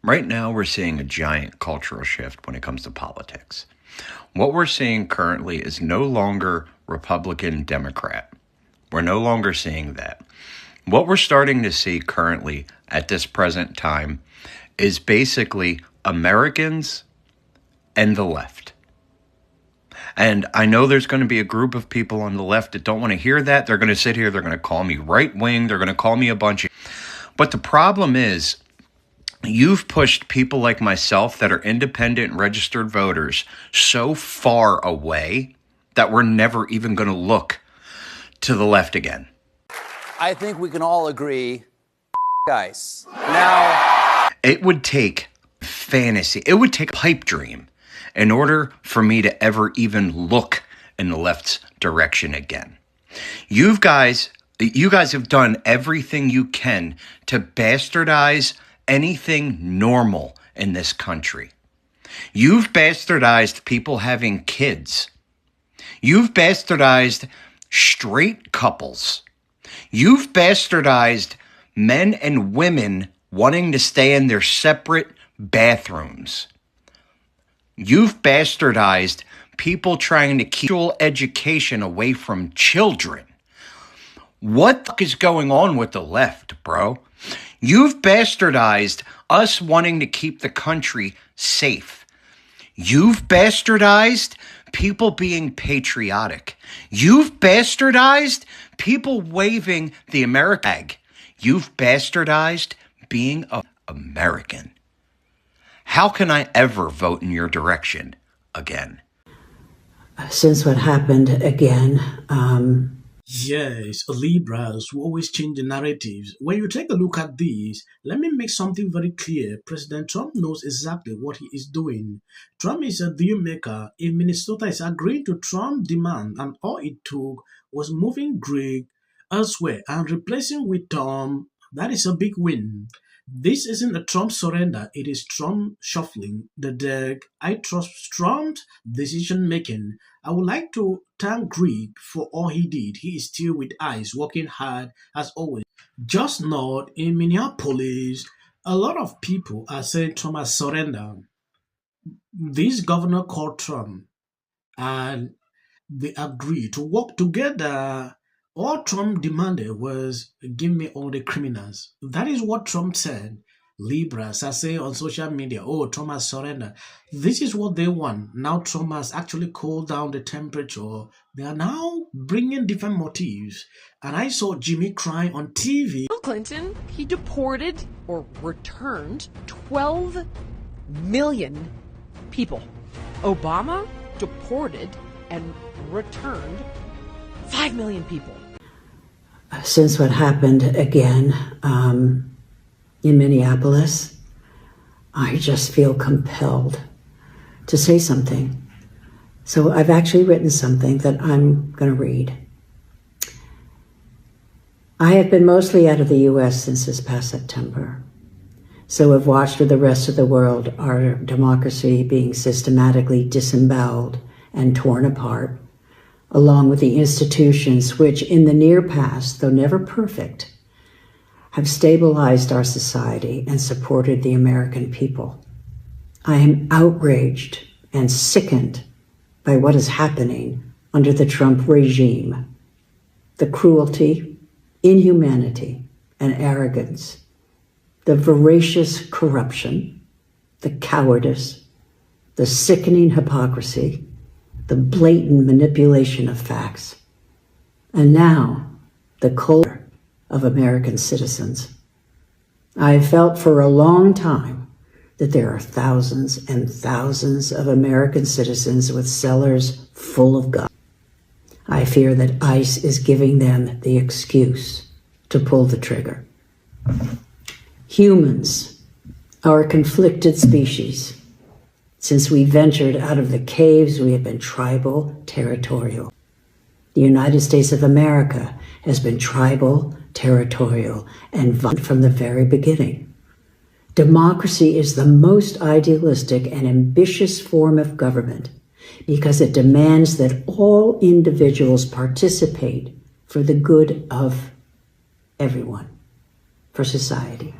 Right now, we're seeing a giant cultural shift when it comes to politics. What we're seeing currently is no longer Republican, Democrat. We're no longer seeing that. What we're starting to see currently at this present time is basically Americans and the left. And I know there's going to be a group of people on the left that don't want to hear that. They're going to sit here. They're going to call me right wing. They're going to call me a bunch of... But the problem is, you've pushed people like myself that are independent registered voters so far away that we're never even going to look to the left again. I think we can all agree, guys. Now, it would take fantasy. It would take a pipe dream in order for me to ever even look in the left's direction again. You guys have done everything you can to bastardize anything normal in this country. You've bastardized people having kids. You've bastardized straight couples. You've bastardized men and women wanting to stay in their separate bathrooms. You've bastardized people trying to keep education away from children. What the fuck is going on with the left, bro? You've bastardized us wanting to keep the country safe. You've bastardized people being patriotic. You've bastardized people waving the American flag. You've bastardized being an American. How can I ever vote in your direction again? Since what happened again, Yes, Libras will always change the narratives. When you take a look at these, let me make something very clear. President Trump knows exactly what he is doing. Trump is a deal maker. If Minnesota is agreeing to Trump's demand and all it took was moving Greg elsewhere and replacing with Tom, that is a big win. This isn't a Trump surrender, it is Trump shuffling the deck. I trust Trump's decision making. I would like to thank Greg for all he did. He is still with ICE, working hard as always. Just not in Minneapolis, a lot of people are saying Trump has surrendered. This governor called Trump and they agreed to work together. All Trump demanded was, give me all the criminals. That is what Trump said. Libras are saying on social media, oh, Trump has surrendered. This is what they want. Now Trump has actually cooled down the temperature. They are now bringing different motives. And I saw Jimmy crying on TV. Bill Clinton, he deported or returned 12 million people. Obama deported and returned 5 million people. Since what happened again in Minneapolis, I just feel compelled to say something. So I've actually written something that I'm going to read. I have been mostly out of the U.S. since this past September. So I've watched with the rest of the world our democracy being systematically disemboweled and torn apart, along with the institutions which in the near past, though never perfect, have stabilized our society and supported the American people. I am outraged and sickened by what is happening under the Trump regime. The cruelty, inhumanity, and arrogance, the voracious corruption, the cowardice, the sickening hypocrisy, the blatant manipulation of facts, and now the culture of American citizens. I have felt for a long time that there are thousands and thousands of American citizens with cellars full of guns. I fear that ICE is giving them the excuse to pull the trigger. Humans are a conflicted species. Since we ventured out of the caves, we have been tribal, territorial. The United States of America has been tribal, territorial, and violent from the very beginning. Democracy is the most idealistic and ambitious form of government because it demands that all individuals participate for the good of everyone, for society.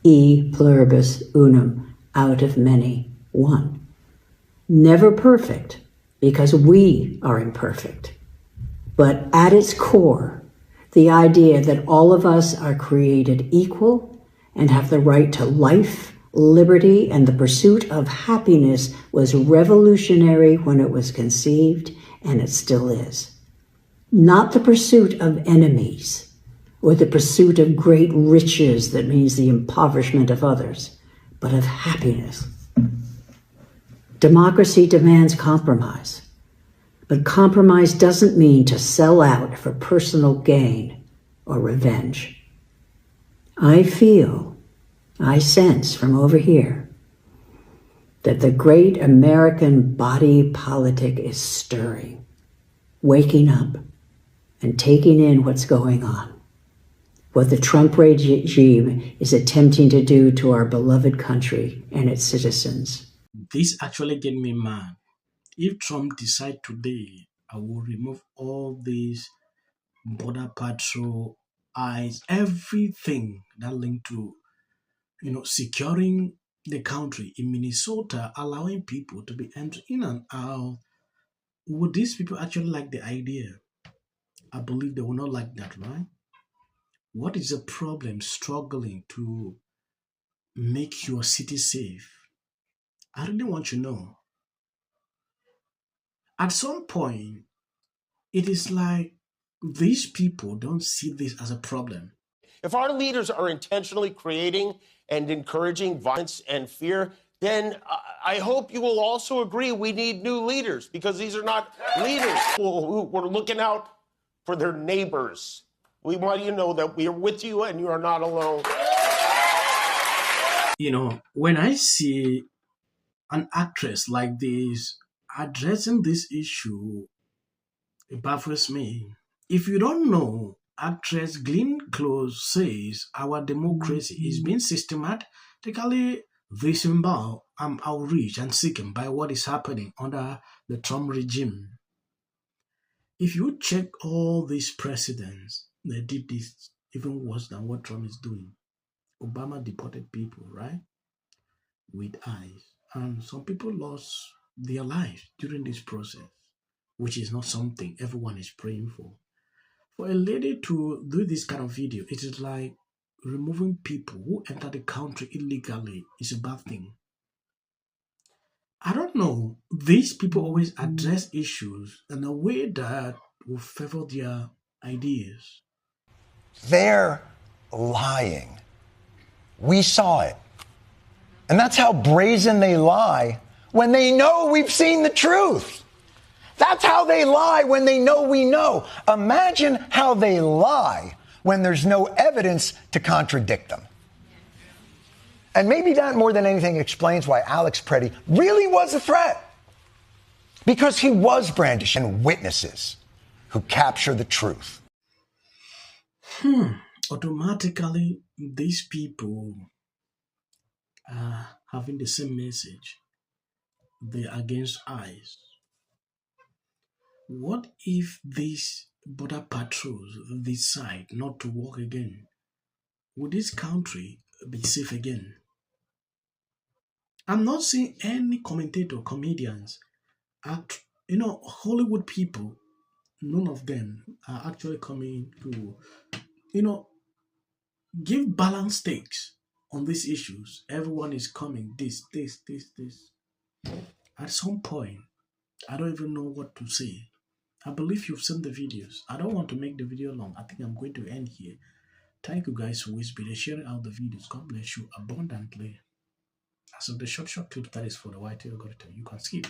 E pluribus unum, out of many, one. Never perfect, because we are imperfect. But at its core, the idea that all of us are created equal and have the right to life, liberty, and the pursuit of happiness was revolutionary when it was conceived, and it still is. Not the pursuit of enemies, or the pursuit of great riches that means the impoverishment of others, but of happiness. Democracy demands compromise, but compromise doesn't mean to sell out for personal gain or revenge. I sense from over here that the great American body politic is stirring, waking up, and taking in what's going on. What the Trump regime is attempting to do to our beloved country and its citizens. This actually get me mad. If Trump decide today, I will remove all these border patrol, eyes, everything that linked to, securing the country in Minnesota, allowing people to be entering in and out. Would these people actually like the idea? I believe they will not like that, right? What is the problem struggling to make your city safe? I really want to know. At some point, it is like these people don't see this as a problem. If our leaders are intentionally creating and encouraging violence and fear, then I hope you will also agree we need new leaders, because these are not leaders who were looking out for their neighbors. We want you to know that we are with you and you are not alone. When I see an actress like this addressing this issue, it baffles me. If you don't know, actress Glenn Close says our democracy is being systematically disemboweled and outraged and sickened by what is happening under the Trump regime. If you check all these presidents, they did this even worse than what Trump is doing. Obama deported people, right? With ICE. And some people lost their lives during this process, which is not something everyone is praying for. For a lady to do this kind of video, it is like removing people who enter the country illegally is a bad thing. I don't know. These people always address issues in a way that will favor their ideas. They're lying. We saw it. And that's how brazen they lie when they know we've seen the truth. That's how they lie when they know we know. Imagine how they lie when there's no evidence to contradict them. And maybe that more than anything explains why Alex Preddy really was a threat. Because he was brandishing witnesses who capture the truth. Automatically, these people are having the same message. They're against ICE. What if these border patrols decide not to work again? Would this country be safe again? I'm not seeing any commentator, comedians, Hollywood people, none of them are actually coming to, give balanced takes on these issues. Everyone is coming, this. At some point, I don't even know what to say. I believe you've seen the videos. I don't want to make the video long. I think I'm going to end here. Thank you guys for always being sharing out the videos. God bless you abundantly. As of the short clip that is for the white algorithm, you can skip.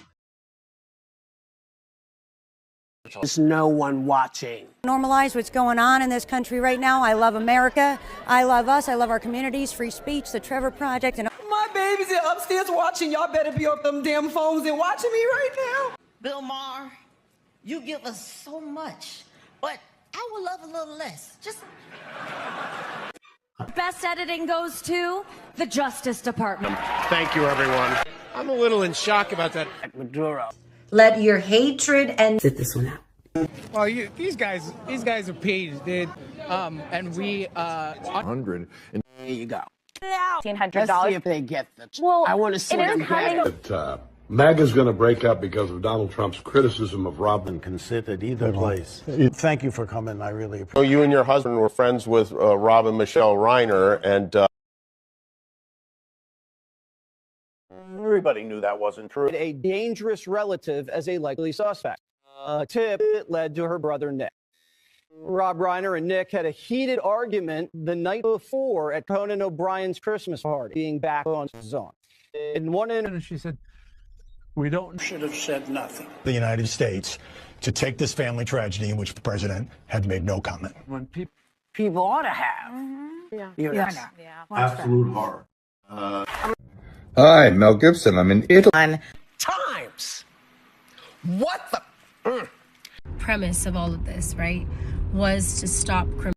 There's no one watching. Normalize what's going on in this country right now. I love America. I love us. I love our communities, free speech, the Trevor Project. And My babies are upstairs watching. Y'all better be off them damn phones and watching me right now. Bill Maher, you give us so much, but I would love a little less. Just best editing goes to the Justice Department. Thank you, everyone. I'm a little in shock about that. Maduro. Let your hatred and Sit this one out. Well, these guys are paid, dude. And we 100. There you go. $1,500. if they get the. Well, I want to see it is them coming. get it. MAGA's going to break up because of Donald Trump's criticism of Robin. Can sit at either place. Thank you for coming. I really appreciate So you and your husband were friends with Robin Michelle Reiner, and everybody knew that wasn't true. A dangerous relative as a likely suspect. A tip that led to her brother Nick. Rob Reiner and Nick had a heated argument the night before at Conan O'Brien's Christmas party, being back on his own. In one end, she said, Should have said nothing. The United States to take this family tragedy in which the president had made no comment. when People ought to have. Yeah. Absolute horror. Hi, Mel Gibson. I'm in Italy. Times. What the? Premise of all of this, right, was to stop criminals.